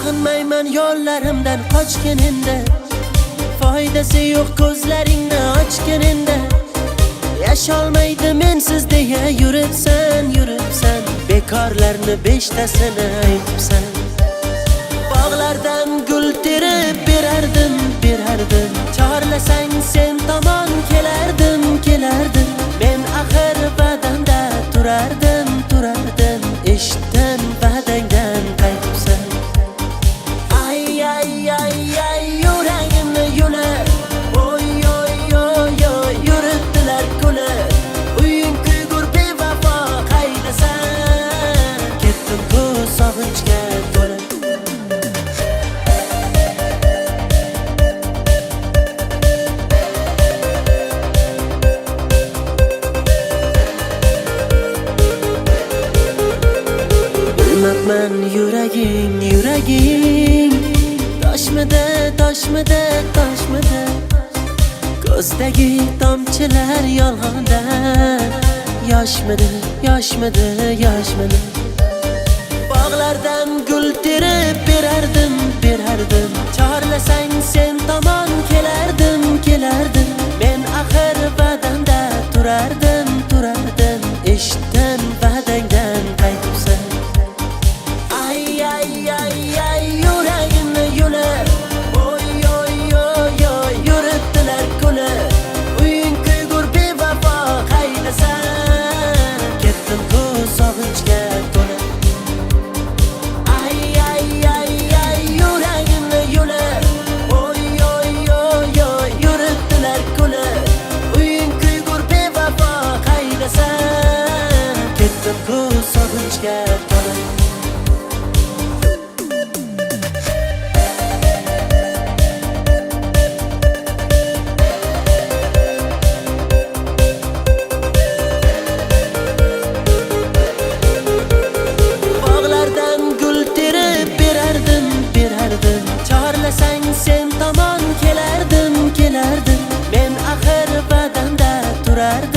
Sog'inmayman yo'llarimdan qochganingda, foydasi yo'q ko'zlaringni ochganingda. Yasholmaydi mensiz deya yuribsan, bekorlarni beshtasini aytibsan. Bog'lardan gul terib berardim, chorlasang sen tomon kelardim. Men axir va'damda turardim, eshitdim va'dangdan qaytibsan. Ay yuragimni yulib, oy yuribdilar kulib. Uying kuygur bevafo qaydasan, ketdim ku sog'inchga to'lib. Bilmabman yuraging toshmidi. Ko'zdagi tomchilar yolg'ondan yoshmidi. Bog'lardan gul terib berardim, chorlasang sen tomon kelardim. Men axir va'damda turardim, eshitdim va'dangdan qaytibsan. Ay yuragimni yulib, oy yuribdilar kulib. Uying kuygur bevafo qaydasan, ketdim ku sog'inchga to'lib. Ay yuragimni yulib, oy yuribdilar kulib. Uying kuygur bevafo qaydasan, ketdim ku sog'inchga to'lib. Chorlasang sen tomon kelardim. Men axir va'damda turardim.